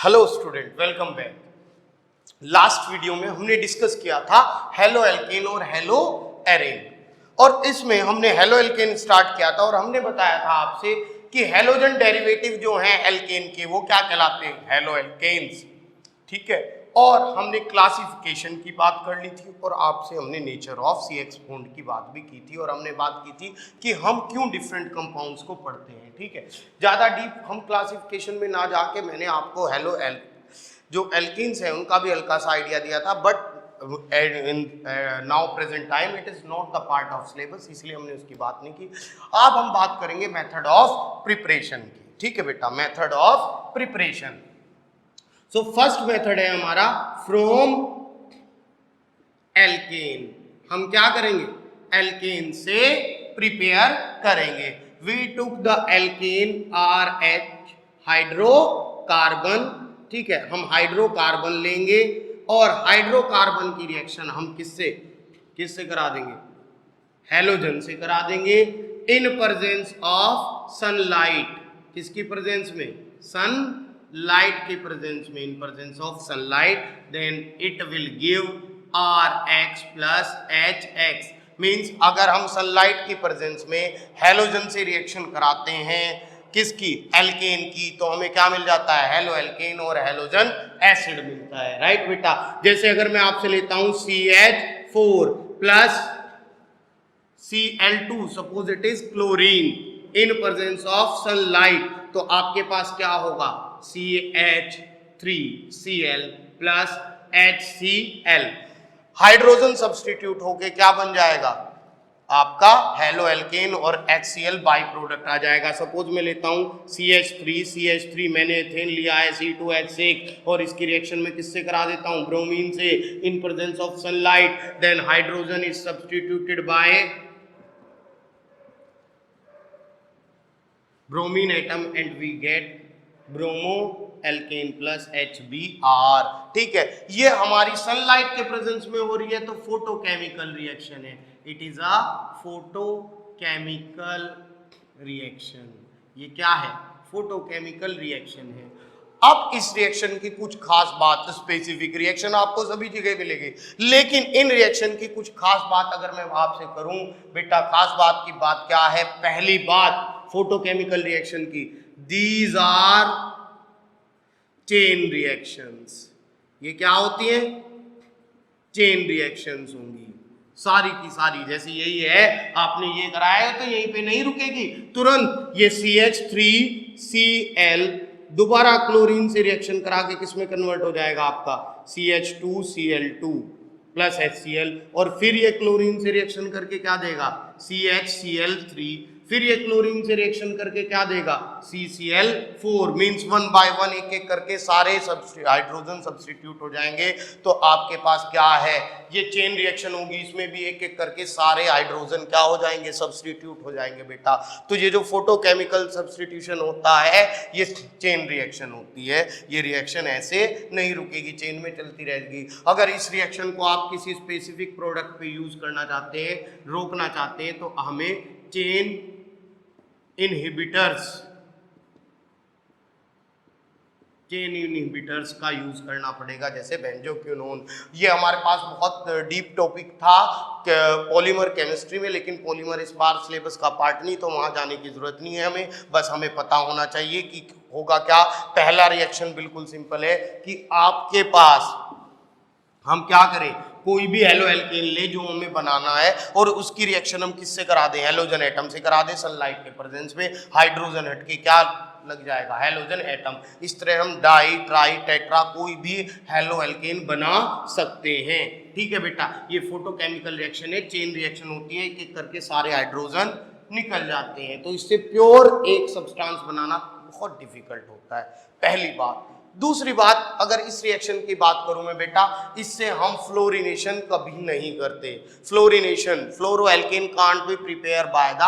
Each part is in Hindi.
Hello student, welcome back. Last video में हमने डिस्कस किया था हेलो एल्केन और हेलो एरेन, और इसमें हमने हेलो एल्केन स्टार्ट किया था और हमने बताया था आपसे कि हेलोजन डेरिवेटिव जो हैं एल्केन के वो क्या कहलाते हैं, हेलो एल्केन्स। ठीक है, और हमने क्लासिफिकेशन की बात कर ली थी और आपसे हमने नेचर ऑफ CH बॉन्ड की बात भी की थी और हमने बात की थी कि हम क्यों डिफरेंट कंपाउंड्स को पढ़ते हैं। ठीक है, ज़्यादा डीप हम क्लासिफिकेशन में ना जाके मैंने आपको हेलो एल जो एल्कीन्स हैं उनका भी हल्का सा आइडिया दिया था, but now present time it is not the part of syllabus, इसलिए हमने उसकी बात नहीं की। अब हम बात करेंगे मेथड ऑफ प्रिपरेशन की। ठीक है बेटा, method of preparation. So first method है हमारा फ्रॉम एल्केन। हम क्या करेंगे, एल्केन से प्रिपेयर करेंगे। We took the alkane RH hydrocarbon. ठीक है, हम हाइड्रोकार्बन लेंगे और हाइड्रोकार्बन की रिएक्शन हम किससे करा देंगे, हेलोजन से करा देंगे इन प्रेजेंस ऑफ सनलाइट। किसकी प्रेजेंस में, सनलाइट की प्रेजेंस में, in presence of sunlight, then it will give RH plus HX। Means अगर हम सनलाइट की प्रेजेंस में हेलोजन से रिएक्शन कराते हैं किसकी, एल्केन की, तो हमें क्या मिल जाता है, हेलो एल्केन और हेलोजन एसिड मिलता है। राइट बेटा, जैसे अगर मैं आपसे लेता हूं CH4 plus Cl2, suppose it is chlorine, in presence of sunlight, तो आपके पास क्या होगा, CH3Cl plus HCl। Hydrogen substitute होके क्या बन जाएगा आपका, हेलो एल्केन और HCl बाई प्रोडक्ट आ जाएगा। सपोज मैं लेता हूं CH3 मैंने एथेन लिया है C2H6 और इसकी रिएक्शन में किससे करा देता हूं, ब्रोमीन से, in presence of sunlight, then hydrogen is substituted by bromine atom and we get bromo alkane plus HBr। ठीक है, ये हमारी सनलाइट के प्रेजेंस में हो रही है तो फोटोकेमिकल रिएक्शन है। It is a photochemical reaction. ये क्या है, फोटोकेमिकल रिएक्शन है। अब इस रिएक्शन की कुछ खास बात, स्पेसिफिक रिएक्शन आपको सभी जगह मिलेगी, लेकिन इन रिएक्शन की कुछ खास बात अगर मैं आपसे करूं बेटा, खास बात की बात क्या है, पहली बात फोटोकेमिकल रिएक्शन की, दीज आर चेन रिएक्शंस। ये क्या होती है, चेन रिएक्शंस होंगी सारी की सारी। जैसे यही है, आपने ये कराया है तो यहीं पे नहीं रुकेगी, तुरंत ये CH3Cl दोबारा क्लोरीन से रिएक्शन करा के किस में कन्वर्ट हो जाएगा आपका, CH2Cl2 प्लस HCl, और फिर ये क्लोरीन से रिएक्शन करके क्या देगा, CHCl3, फिर ये क्लोरीन से रिएक्शन करके क्या देगा, CCl4। Means one by one एक एक करके सारे हाइड्रोजन सब्स्टिट्यूट हो जाएंगे, तो आपके पास क्या है, ये चेन रिएक्शन होगी, इसमें भी एक एक करके सारे हाइड्रोजन क्या हो जाएंगे, सब्स्टिट्यूट हो जाएंगे बेटा। तो ये जो फोटोकेमिकल सब्स्टिट्यूशन होता है ये चेन रिएक्शन होती है। ये रिएक्शन ऐसे नहीं रुकेगी, चेन में चलती रहेगी। अगर इस रिएक्शन को आप किसी स्पेसिफिक प्रोडक्ट पे यूज करना चाहते हैं, रोकना चाहते हैं, तो हमें चेन इनहिबिटर्स का यूज करना पड़ेगा, जैसे बेंजोक्विनोन। ये हमारे पास बहुत डीप टॉपिक था पॉलीमर केमिस्ट्री में, लेकिन पॉलीमर इस बार सिलेबस का पार्ट नहीं, तो वहां जाने की जरूरत नहीं है हमें, बस हमें पता होना चाहिए कि होगा क्या। पहला रिएक्शन बिल्कुल सिंपल है कि आपके पास हम क्या करें, कोई भी हेलो एल्केन ले जो हमें बनाना है और उसकी रिएक्शन हम किससे करा दें, हेलोजन एटम से करा दें। सनलाइट के प्रेजेंस में हाइड्रोजन हट के क्या लग जाएगा, हेलोजन एटम। इस तरह हम डाई ट्राई टेट्रा कोई भी हेलो एल्केन बना सकते हैं। ठीक है बेटा, ये फोटोकेमिकल रिएक्शन है, चेन रिएक्शन होती है, एक एक करके सारे हाइड्रोजन निकल जाते हैं, तो इससे प्योर एक सब्सटेंस बनाना बहुत डिफिकल्ट होता है, पहली बात। दूसरी बात, अगर इस रिएक्शन की बात करूं मैं बेटा, इससे हम फ्लोरिनेशन कभी नहीं करते। Fluorination, fluoro alkane can't be prepared by the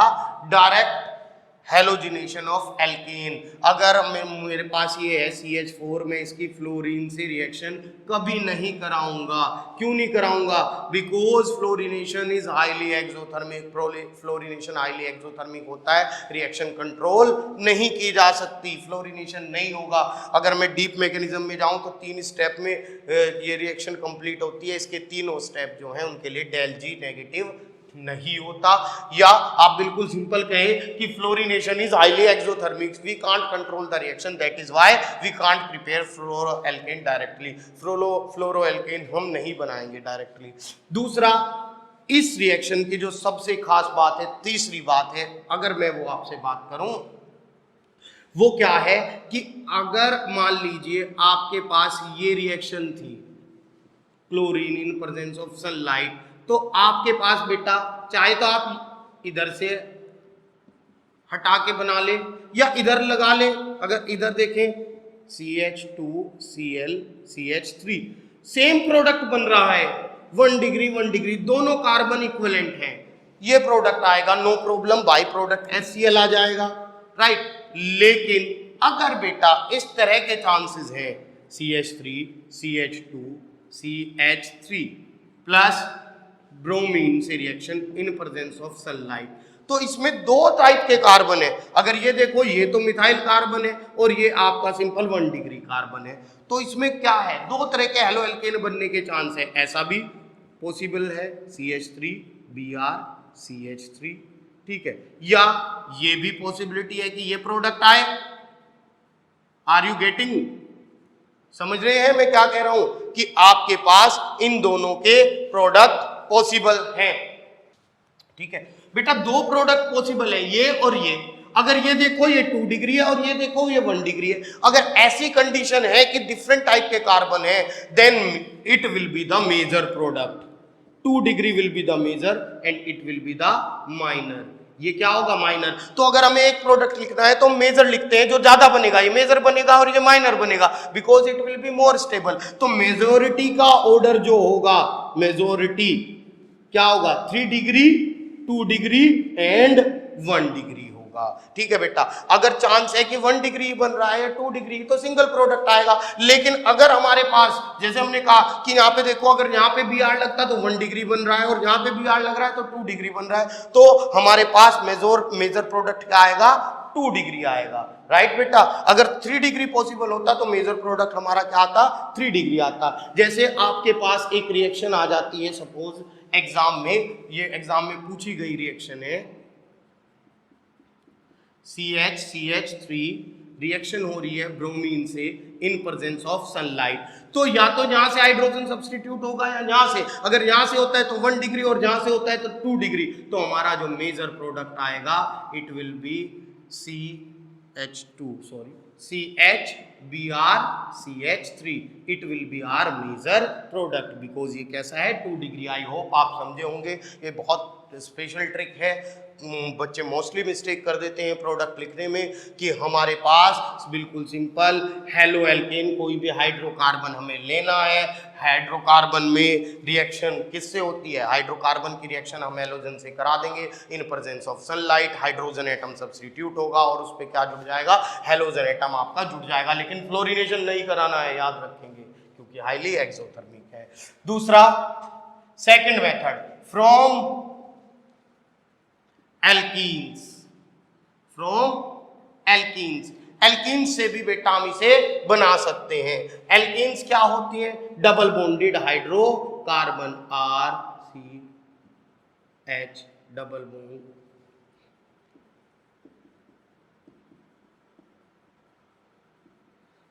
direct halogenation of alkane. अगर मेरे पास ये है CH4, मैं इसकी फ्लोरीन से रिएक्शन कभी नहीं कराऊंगा। क्यों नहीं कराऊंगा? Because fluorination is highly exothermic. Fluorination highly exothermic होता है, रिएक्शन कंट्रोल नहीं की जा सकती, फ्लोरिनेशन नहीं होगा। अगर मैं डीप मैकेनिज्म में जाऊं तो 3 स्टेप में ये रिएक्शन कंप्लीट होती है। इसके तीनों स्टेप जो हैं उनके लिए डेल जी नेगेटिव नहीं होता। या आप बिल्कुल सिंपल कहें कि fluorination is highly exothermic, we can't control the reaction, that is why we can't prepare fluoroalkane directly. Fluoroalkane हम नहीं बनाएंगे डायरेक्टली। दूसरा, इस रिएक्शन की जो सबसे खास बात है, तीसरी बात है, अगर मैं वो आपसे बात करूं, वो क्या है कि अगर मान लीजिए आपके पास ये रिएक्शन थी chlorine in presence of sunlight, तो आपके पास बेटा चाहे तो आप इधर से हटा के बना ले या इधर लगा ले। अगर इधर देखें CH2Cl CH3 सेम प्रोडक्ट बन रहा है, 1 डिग्री 1 डिग्री, दोनों कार्बन इक्विवेलेंट हैं, ये प्रोडक्ट आएगा, no problem, by product HCl आ जाएगा, राइट। लेकिन अगर बेटा इस तरह के चांसेस हैं CH3 CH2 CH3 plus bromine से reaction in presence of sunlight, तो इसमें 2 टाइप के कार्बन है। अगर ये देखो, ये तो मिथाइल कार्बन है और ये आपका सिंपल 1 डिग्री कार्बन है, तो इसमें क्या है, 2 तरह के हेलो एल्केन बनने के चांस है। ऐसा भी पॉसिबल है CH3Br CH3, ठीक है, या ये भी पॉसिबिलिटी है कि ये प्रोडक्ट आए। Are you getting? समझ रहे हैं मैं क्या कह रहा हूं कि आपके पास इन दोनों के प्रोडक्ट पॉसिबल हैं, ठीक है बेटा। 2 प्रोडक्ट पॉसिबल है, ये और ये। अगर ये देखो ये 2 डिग्री है और ये देखो ये 1 डिग्री है, अगर ऐसी कंडीशन है कि डिफरेंट टाइप के कार्बन है, then it will be the major product. 2 degree will be the major and it will be the minor. ये क्या होगा? माइनर। तो अगर हमें एक प्रोडक्ट लिखना है तो मेजर लिखते हैं, जो ज्यादा बनेगा ये मेजर बनेगा और ये माइनर बनेगा, because it will be more stable. तो मेजोरिटी का ऑर्डर जो होगा, मेजोरिटी क्या होगा? 3 डिग्री 2 डिग्री एंड 1 डिग्री होगा, ठीक है बेटा। अगर चांस है कि 1 डिग्री बन रहा है या 2 डिग्री, तो सिंगल प्रोडक्ट आएगा। लेकिन अगर हमारे पास, जैसे हमने कहा कि यहाँ पे देखो, अगर यहाँ पे Br लगता तो 1 डिग्री बन रहा है और यहाँ पे Br लग रहा है तो 2 डिग्री बन रहा है, तो हमारे पास मेजर प्रोडक्ट क्या आएगा? 2 डिग्री आएगा, राइट बेटा। अगर 3 डिग्री पॉसिबल होता तो मेजर प्रोडक्ट हमारा क्या आता? 3 डिग्री आता। जैसे आपके पास एक रिएक्शन आ जाती है, सपोज एग्जाम में, ये एग्जाम में पूछी गई रिएक्शन है, CH3 रिएक्शन हो रही है ब्रोमीन से इन प्रेजेंस ऑफ सनलाइट, तो या तो यहां से हाइड्रोजन सब्स्टिट्यूट होगा या यहां से। अगर यहां से होता है तो 1 डिग्री और यहां से होता है तो 2 डिग्री, तो हमारा जो मेजर प्रोडक्ट आएगा it will be CHBr CH3, it will be our major product, because ये कैसा है? 2 डिग्री। आई होप आप समझे होंगे, ये बहुत स्पेशल ट्रिक है। बच्चे मोस्टली मिस्टेक कर देते हैं प्रोडक्ट लिखने में कि हमारे पास बिल्कुल सिंपल हेलो एल्केन, कोई भी हाइड्रोकार्बन हमें लेना है, हाइड्रोकार्बन में रिएक्शन किससे होती है? हाइड्रोकार्बन की रिएक्शन हम हेलोजन से करा देंगे in presence of sunlight, hydrogen atom substitute होगा और उस पर क्या जुड़ जाएगा? हेलोजन एटम आपका जुड़ जाएगा। लेकिन फ्लोरिनेशन नहीं कराना है, याद रखेंगे, क्योंकि हाईली एक्सोथर्मिक है। दूसरा, second method, from alkenes, alkenes से भी बेटा हम इसे बना सकते हैं। एल्कीन्स क्या होती है? Double bonded hydrocarbon, RCH double bond,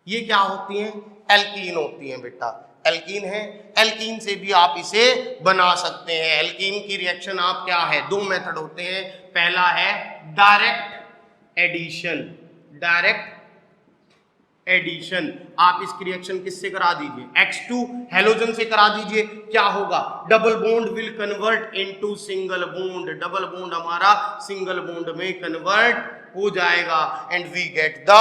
ये क्या होती हैं? एल्कीन होती हैं बेटा, एल्कीन है। एल्कीन से भी आप इसे बना सकते हैं। एल्कीन की रिएक्शन आप क्या है? 2 मेथड होते हैं। पहला है डायरेक्ट एडिशन। आप इसकी रिएक्शन किससे करा दीजिए? X2 हेलोजन से करा दीजिए। क्या होगा? Double bond will convert into single bond, double bond हमारा सिंगल बॉन्ड में कन्वर्ट हो जाएगा and we get the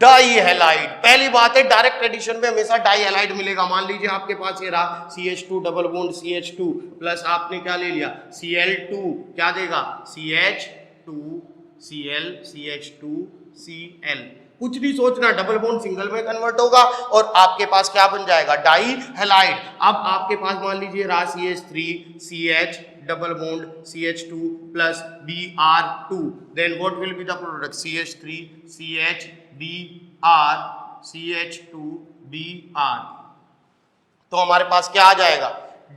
dihalide. पहली बात है, डायरेक्ट एडिशन में हमेशा डाई हैलाइड मिलेगा। मान लीजिए आपके पास ये रहा CH2 double bond CH2 plus आपने क्या ले लिया? Cl2, क्या देगा? CH2 Cl CH2 Cl। कुछ नहीं सोचना, डबल बॉन्ड सिंगल में कन्वर्ट होगा और आपके पास क्या बन जाएगा, डाई हैलाइड। अब आपके पास मान लीजिए रहा CH3 CH double bond CH2 plus Br2, then what will be the product, CH3 CH Br CH2 Br। तो हमारे पास क्या आ जाएगा,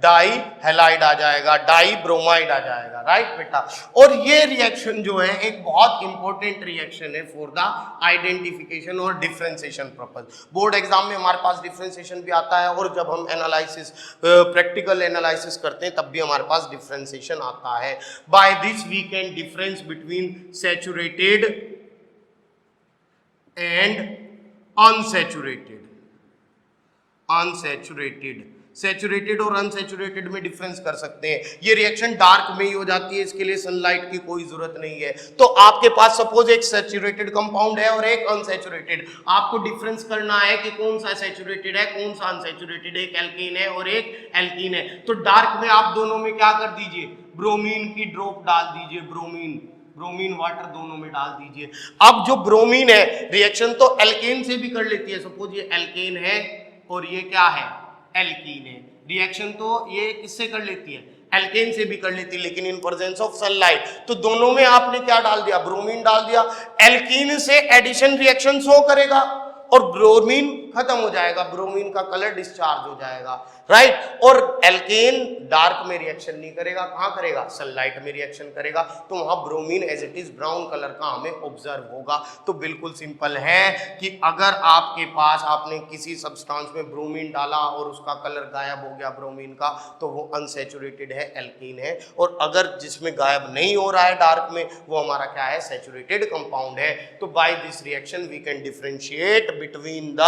डाई हैलाइड आ जाएगा, डाई ब्रोमाइड आ जाएगा, राइट बेटा। और ये रिएक्शन जो है एक बहुत इंपॉर्टेंट रिएक्शन है फॉर द आइडेंटिफिकेशन और डिफरेंशिएशन पर्पस। बोर्ड एग्जाम में हमारे पास डिफरेंशिएशन भी आता है और जब हम एनालिसिस प्रैक्टिकल एनालिसिस करते हैं तब भी हमारे पास डिफरेंशिएशन आता है। By this we can difference between saturated and unsaturated. Unsaturated, saturated और अनसैचुरेटेड में डिफरेंस कर सकते हैं। ये रिएक्शन डार्क में ही हो जाती है, इसके लिए सनलाइट की कोई जरूरत नहीं है। तो आपके पास सपोज एक सैचुरेटेड कंपाउंड है और एक अनसैचुरेटेड, आपको डिफरेंस करना है कि कौन सा सैचुरेटेड है कौन सा अनसैचुरेटेड, एक एल्केन है और एक एल्कीन है। तो डार्क में आप दोनों में क्या कर दीजिए, ब्रोमीन की ड्रॉप डाल दीजिए, ब्रोमीन वाटर दोनों में डाल दीजिए। अब जो ब्रोमीन है रिएक्शन तो एल्केन से भी कर लेती है, सपोज ये एल्केन है और ये क्या है, एल्कीन है, रिएक्शन तो ये किससे कर लेती है, एल्केन से भी कर लेती है, लेकिन इन प्रेजेंस ऑफ सनलाइट। तो दोनों में आपने क्या डाल दिया, ब्रोमीन डाल दिया, एल्कीन से एडिशन रिएक्शन शो करेगा और ब्रोमीन खत्म हो जाएगा, ब्रोमीन का कलर डिस्चार्ज हो जाएगा, राइट। और एल्केन डार्क में रिएक्शन नहीं करेगा, कहां करेगा, सनलाइट में रिएक्शन करेगा, तो वहां bromine as it is brown colour का हमें ऑब्जर्व होगा। तो बिल्कुल सिंपल है कि अगर आपके पास आपने किसी सब्सटेंस में ब्रोमीन डाला और उसका कलर गायब हो गया ब्रोमीन का, तो वो अनसैचुरेटेड है, एल्कीन है। और अगर जिसमें गायब नहीं हो रहा है डार्क में, वो हमारा क्या है, सैचुरेटेड कंपाउंड है। तो by this reaction we can differentiate between the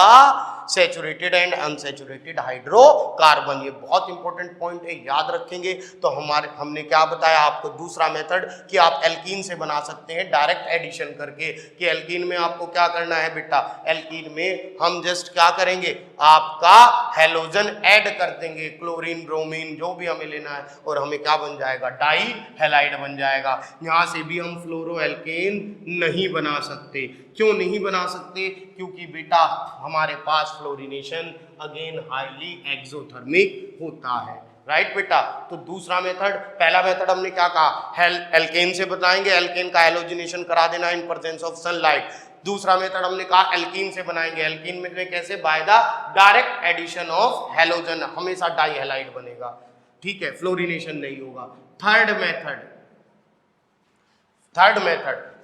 saturated and unsaturated hydrocarbon. ये बहुत इंपॉर्टेंट पॉइंट है, याद रखेंगे। तो हमने क्या बताया आपको, दूसरा मेथड कि आप एल्कीन से बना सकते हैं डायरेक्ट एडिशन करके, कि एल्कीन में आपको क्या करना है बेटा, एल्कीन में हम जस्ट क्या करेंगे, आपका हैलोजन ऐड कर देंगे, क्लोरीन ब्रोमीन जो भी हमें लेना है, और हमें क्या बन जाएगा, डाई हैलाइड बन जाएगा। यहां से भी हम फ्लोरोएल्केन नहीं बना सकते। क्यों नहीं बना सकते, क्योंकि बेटा हमारे पास फ्लोरीनेशन अगेन हाईली एक्सोथर्मिक होता है, राइट बेटा। तो दूसरा मेथड, पहला मेथड हमने क्या कहा, एल्केन से बताएंगे, एल्केन का हैलोजिनेशन करा देना इन प्रेजेंस ऑफ सनलाइट। दूसरा मेथड हमने कहा एल्कीन से बनाएंगे, एल्कीन में कैसे, by the direct addition of halogen, हमेशा डाई हैलाइड बनेगा, ठीक है, फ्लोरीनेशन नहीं होगा। Third method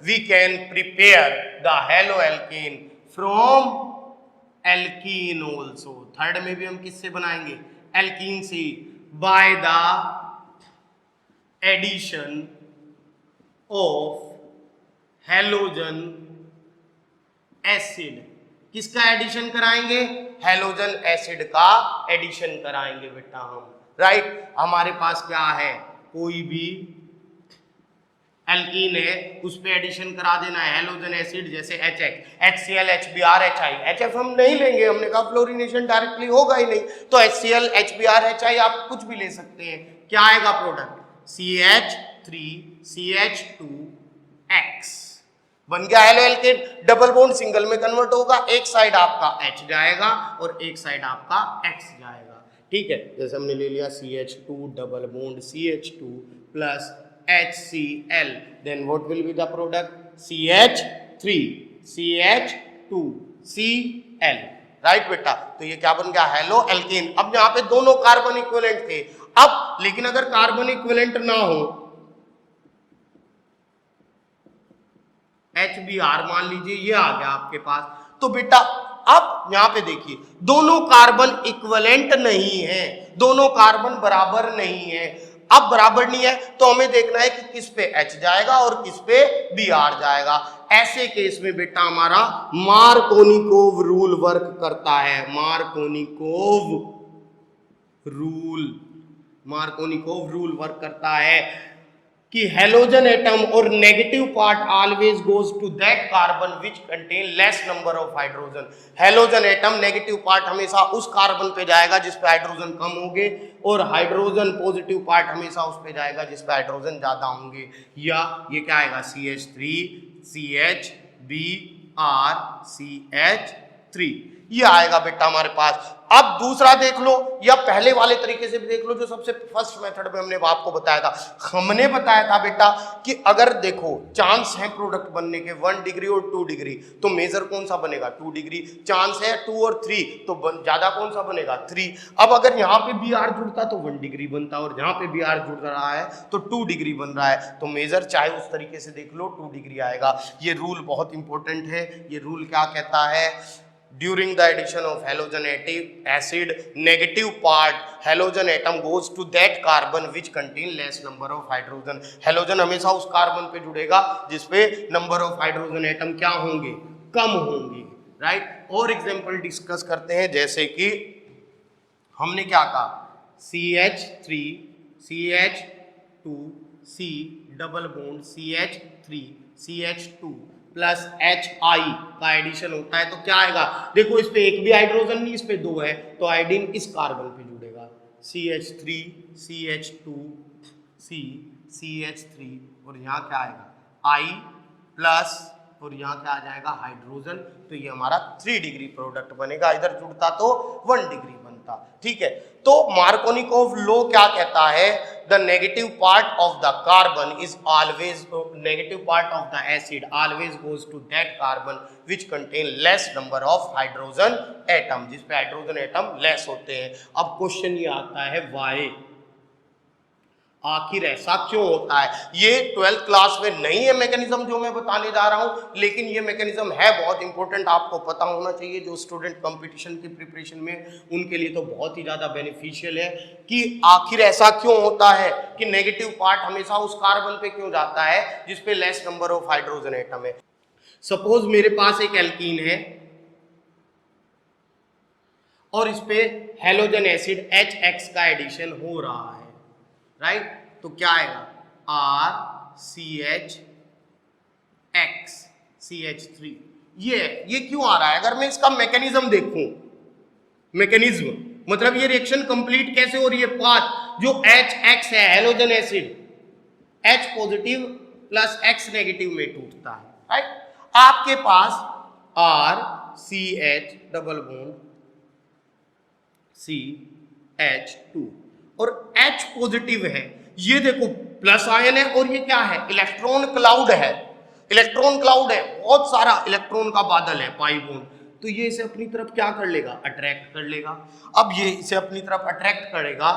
we can prepare the haloalkane from alkene also। Third में भी हम किससे बनाएंगे, एल्कीन से, by the addition of halogen acid। किसका एडिशन कराएंगे, हैलोजन एसिड का एडिशन कराएंगे बेटा हम, राइट। हमारे पास क्या है, कोई भी एल्कीन है उस पे एडिशन करा देना है हैलोजन एसिड, जैसे HX HCl HBr HI, HF हम नहीं लेंगे, हमने कहा फ्लोरीनेशन डायरेक्टली होगा ही नहीं, तो HCl HBr HI आप कुछ भी ले सकते हैं। क्या आएगा प्रोडक्ट, CH3 CH2X, बन गया हैलोएल्केन। डबल बॉन्ड सिंगल में कन्वर्ट होगा, एक साइड आपका H जाएगा और एक साइड आपका X जाएगा, ठीक है। जैसे हमने ले लिया CH2 double bond CH2 plus HCl, then what will be the product, CH3 CH2Cl, right बेटा। तो ये क्या बन गया, हेलो एल्केन। अब यहाँ पे दोनों कार्बन इक्विवेलेंट थे, अब लेकिन अगर कार्बन इक्विवेलेंट ना हो, HBr मान लीजिए ये आ गया आपके पास, तो बेटा अब यहां पे देखिए दोनों कार्बन इक्विवेलेंट नहीं है, दोनों कार्बन बराबर नहीं है। अब बराबर नहीं है तो हमें देखना है कि किस पे H जाएगा और किस पे Br जाएगा। ऐसे केस में बेटा हमारा मार्कोनिकोव रूल वर्क करता है, मार्कोनिकोव रूल वर्क करता है। कि हेलोजन एटम और negative part always goes to that carbon which contain less number of hydrogen. Halogen atom negative part हमेशा उस कार्बन पे जाएगा जिस पे हाइड्रोजन कम होंगे, और हाइड्रोजन पॉजिटिव पार्ट हमेशा उस पे जाएगा जिस पे हाइड्रोजन ज्यादा होंगे। या ये क्या आएगा, CH3 CH Br CH3, ये आएगा बेटा हमारे पास। अब दूसरा देख लो, या पहले वाले तरीके से भी देख लो जो सबसे फर्स्ट मेथड में हमने आपको बताया था। हमने बताया था बेटा कि अगर देखो चांस है प्रोडक्ट बनने के 1 डिग्री और 2 डिग्री, तो मेजर कौन सा बनेगा, 2 डिग्री। चांस है 2 और 3, तो ज्यादा कौन सा बनेगा, 3। अब अगर यहाँ पे Br जुड़ता तो 1 डिग्री बनता, और यहाँ पे Br जुड़ रहा है तो 2 डिग्री बन रहा है, तो मेजर चाहे उस तरीके से देख लो 2 डिग्री आएगा। ये रूल बहुत इंपॉर्टेंट है। ये रूल क्या कहता है, during the addition of halogen acid, negative part halogen atom goes to that carbon which contain less number of hydrogen। halogen हमेशा उस कार्बन पे जुड़ेगा जिसपे नंबर ऑफ हाइड्रोजन एटम क्या होंगे, कम होंगे, राइट। और एग्जांपल डिस्कस करते हैं, जैसे कि हमने क्या कहा, CH3 CH2 C double bond CH3 CH2 plus HI का एडिशन होता है तो क्या आएगा, देखो इस पे एक भी हाइड्रोजन नहीं, इस पे 2 है, तो आयोडीन इस कार्बन पे जुड़ेगा, CH3 CH2 C CH3, और यहाँ क्या आएगा I प्लस, और यहाँ क्या आ जाएगा हाइड्रोजन, तो ये हमारा 3 डिग्री प्रोडक्ट बनेगा। इधर जुड़ता तो 1 डिग्री बनता, ठीक है। तो मार्कोनिकोव लॉ क्या कहता है, the negative part of the carbon is always, negative part of the acid always goes to that carbon which contain less number of hydrogen atom, जिसपे हाइड्रोजन एटम लेस होते हैं। अब क्वेश्चन ये आता है वाई, आखिर ऐसा क्यों होता है। ये 12th क्लास में नहीं है मैकेनिज्म जो मैं बताने जा रहा हूं, लेकिन ये मैकेनिज्म है बहुत इंपॉर्टेंट, आपको पता होना चाहिए। जो स्टूडेंट कंपटीशन की प्रिपरेशन में, उनके लिए तो बहुत ही ज्यादा बेनिफिशियल है कि आखिर ऐसा क्यों होता है कि नेगेटिव पार्ट हमेशा उस कार्बन पे क्यों जाता है जिसपे less number of hydrogen atom है। सपोज मेरे पास एक एल्कीन है और इस पे हेलोजन एसिड HX का एडिशन हो रहा है, राइट, तो क्या आएगा RCH X CH3। ये क्यों आ रहा है, अगर मैं इसका मैकेनिज्म देखूं, मैकेनिज्म मतलब ये रिएक्शन कंप्लीट कैसे हो रही है, पाथ जो HX है halogen acid H positive plus X negative में टूटता है, राइट। आपके पास RCH डबल बॉन्ड CH2 और H पॉजिटिव है, ये देखो प्लस आयन है, और ये क्या है, इलेक्ट्रॉन क्लाउड है, इलेक्ट्रॉन क्लाउड है, बहुत सारा इलेक्ट्रॉन का बादल है पाई बॉन्ड, तो ये इसे अपनी तरफ क्या कर लेगा, अट्रैक्ट कर लेगा। अब ये इसे अपनी तरफ अट्रैक्ट करेगा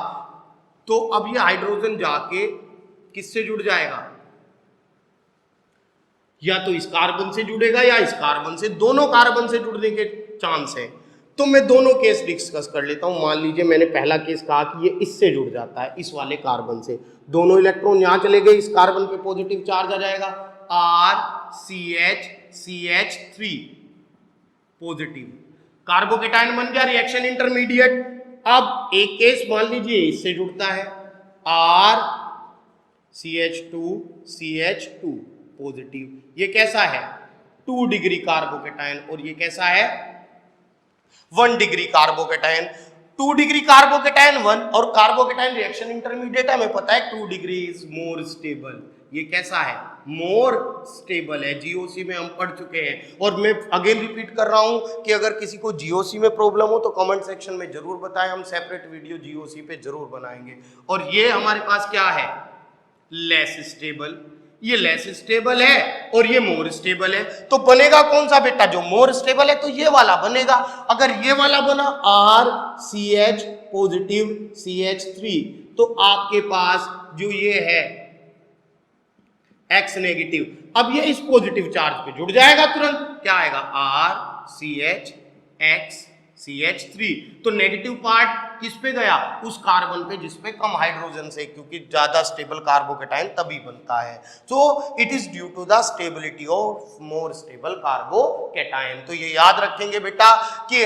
तो अब ये हाइड्रोजन जाके किससे जुड़ जाएगा, या तो इस कार्बन से जुड़ेगा या इस कार्बन से, दोनों कार्बन से जुड़ने के चांस है। तो मैं दोनों केस डिस्कस कर लेता हूं। मान लीजिए मैंने पहला केस कहा कि ये इससे जुड़ जाता है, इस वाले कार्बन से, दोनों इलेक्ट्रॉन यहां चले गए, इस कार्बन पे पॉजिटिव चार्ज आ जाएगा, RCH CH3 पॉजिटिव, कार्बोकेटायन बन गया, रिएक्शन इंटरमीडिएट। अब एक केस मान लीजिए इससे जुड़ता है, RCH2 CH2 पॉजिटिव, ये कैसा है 2 डिग्री कार्बोकेटायन, और ये कैसा है 1 डिग्री कार्बोकेटायन। 2 डिग्री कार्बोकेटायन 1, और कार्बोकेटायन रिएक्शन इंटरमीडिएट है, हमें पता है 2 डिग्री इज मोर स्टेबल, ये कैसा है मोर स्टेबल है, जीओसी में हम पढ़ चुके हैं। और मैं अगेन रिपीट कर रहा हूं कि अगर किसी को जीओसी में प्रॉब्लम हो तो कमेंट सेक्शन में जरूर बताएं, हम सेपरेट वीडियो जीओसी पे जरूर बनाएंगे। और ये हमारे पास क्या है, लेस स्टेबल, ये लेस स्टेबल है और ये मोर स्टेबल है, तो बनेगा कौन सा बेटा, जो मोर स्टेबल है तो ये वाला बनेगा। अगर ये वाला बना RCH पॉजिटिव CH3, तो आपके पास जो ये है X नेगेटिव, अब ये इस पॉजिटिव चार्ज पे जुड़ जाएगा तुरंत, क्या आएगा RCH X CH3। तो नेगेटिव पार्ट किस पे गया? उस कार्बन पे जिस पे कम हाइड्रोजन से, क्योंकि ज्यादा स्टेबल कार्बोकेटाइन तभी बनता है। तो it is due to the stability of more stable carbocation. तो ये याद रखेंगे बेटा कि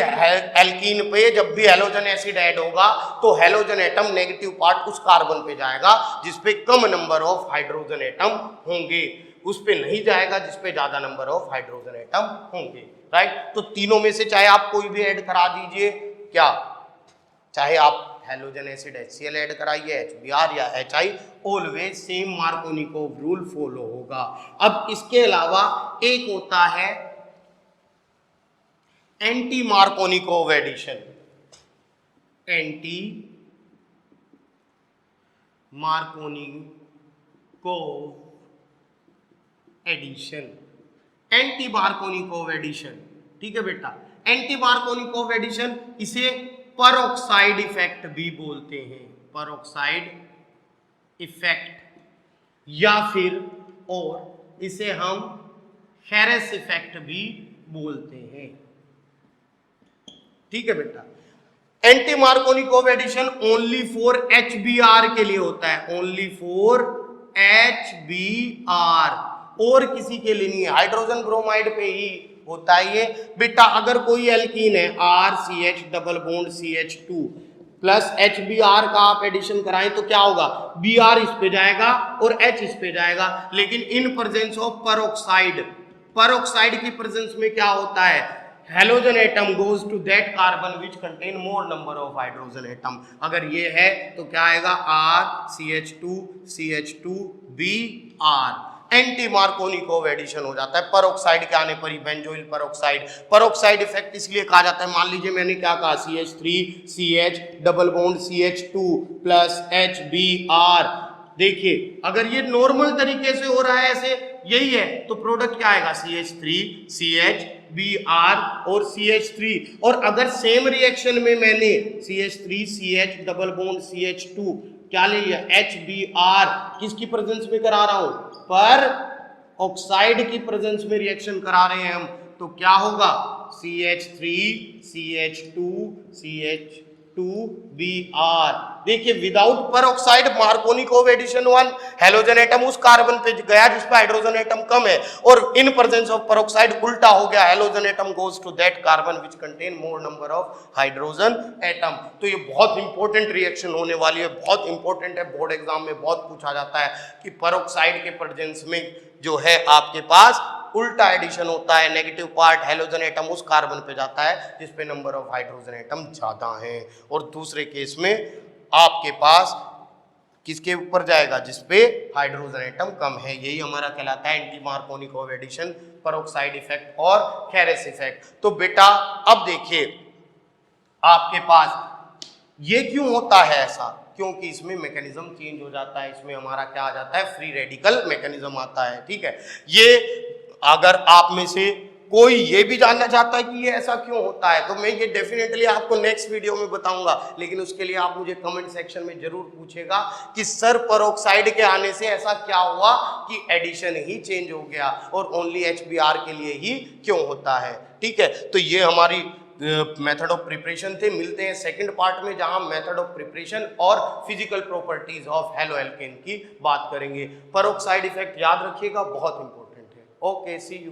एल्कीन पे जब भी हैलोजन एसिड ऐड होगा तो हैलोजन एटम नेगेटिव पार्ट उस कार्बन पे जाएगा जिस पे कम नंबर ऑफ हाइड्रोजन एटम होंगे, उस पे नहीं जाएगा जिस पे ज्यादा नंबर ऑफ हाइड्रोजन एटम होंगे, राइट। तो तीनों में से चाहे आप कोई भी ऐड करा दीजिए, क्या चाहे आप हैलोजन एसिड HCl ऐड कराइए, HBr या HI, always same Markovnikov rule follow होगा। अब इसके अलावा एक होता है anti Markovnikov addition. Anti Markovnikov addition, anti Markovnikov addition, ठीक है बेटा। एंटी मार्कोनिकोव एडिशन, इसे परऑक्साइड इफेक्ट भी बोलते हैं, परऑक्साइड इफेक्ट, या फिर और इसे हम हैरेस इफेक्ट भी बोलते हैं, ठीक है बेटा। Anti Markovnikov addition only for HBr के लिए होता है, ओनली फॉर HBr, और किसी के लिए नहीं है, हाइड्रोजन ब्रोमाइड पे ही होता है ये बेटा। अगर कोई एल्कीन है RCH double bond CH2 plus HBr का आप एडिशन कराएं तो क्या होगा? Br इस पे जाएगा और H इस पे जाएगा, लेकिन in presence of peroxide, peroxide की प्रेजेंस में क्या होता है? Halogen atom goes to that carbon which contain more number of hydrogen atom. अगर ये है तो क्या आएगा? RCH2 CH2 Br। Anti Markovnikov addition हो जाता है परऑक्साइड के आने पर ही, बेंजोइल परऑक्साइड। परऑक्साइड इफेक्ट इसलिए कहा जाता है, मान लीजिए मैंने क्या कहा, CH3 CH double bond CH2 plus HBr। देखिए अगर ये नॉर्मल तरीके से हो रहा है, ऐसे यही है, तो प्रोडक्ट क्या आएगा? CH3 CH Br और CH3। और अगर सेम रिएक्शन में मैंने CH3 CH double bond CH2 क्या ले लिया? HBr, किसकी प्रेजेंस में करा रहा हूं? पर ऑक्साइड की प्रेजेंस में रिएक्शन करा रहे हैं हम, तो क्या होगा? CH3 CH2 CH2 Br। देखिए without peroxide Markovnikov addition 1, halogen atom उस कार्बन पे गया जिस पे हाइड्रोजन एटम कम है, और इन प्रेजेंस ऑफ परऑक्साइड उल्टा हो गया, halogen atom goes to that carbon which contain more number of hydrogen atom. तो ये बहुत इंपॉर्टेंट रिएक्शन होने वाली है, बहुत इंपॉर्टेंट है, बोर्ड एग्जाम में बहुत पूछा जाता है कि परऑक्साइड के प्रेजेंस में जो है आपके पास उल्टा एडिशन होता है, नेगेटिव पार्ट हैलोजन एटम उस कार्बन पे जाता है जिस पे नंबर ऑफ हाइड्रोजन एटम ज्यादा हैं, और दूसरे केस में आपके पास किसके ऊपर जाएगा? जिस पे हाइड्रोजन एटम कम है। यही हमारा कहलाता है anti Markovnikov addition, peroxide effect और हैरेस इफेक्ट। तो बेटा अब देखिए आपके पास ये क्यों होता है ऐसा? क्योंकि इसमें मैकेनिज्म चेंज हो जाता है, इसमें हमारा क्या आ जाता है? फ्री रेडिकल मैकेनिज्म आता है, ठीक है। ये अगर आप में से कोई ये भी जानना चाहता है कि ये ऐसा क्यों होता है, तो मैं ये डेफिनेटली आपको नेक्स्ट वीडियो में बताऊंगा, लेकिन उसके लिए आप मुझे कमेंट सेक्शन में जरूर पूछेगा कि सर परऑक्साइड के आने से ऐसा क्या हुआ कि एडिशन ही चेंज हो गया और ओनली HBr के लिए ही क्यों होता है, ठीक है। तो ये हमारी मेथड ऑफ प्रिपरेशन थे। मिलते हैं सेकंड पार्ट में जहां मेथड ऑफ प्रिपरेशन और physical properties of haloalkane की बात करेंगे। परऑक्साइड इफेक्ट याद रखिएगा, बहुत इंपॉर्टेंट है। Okay, see you.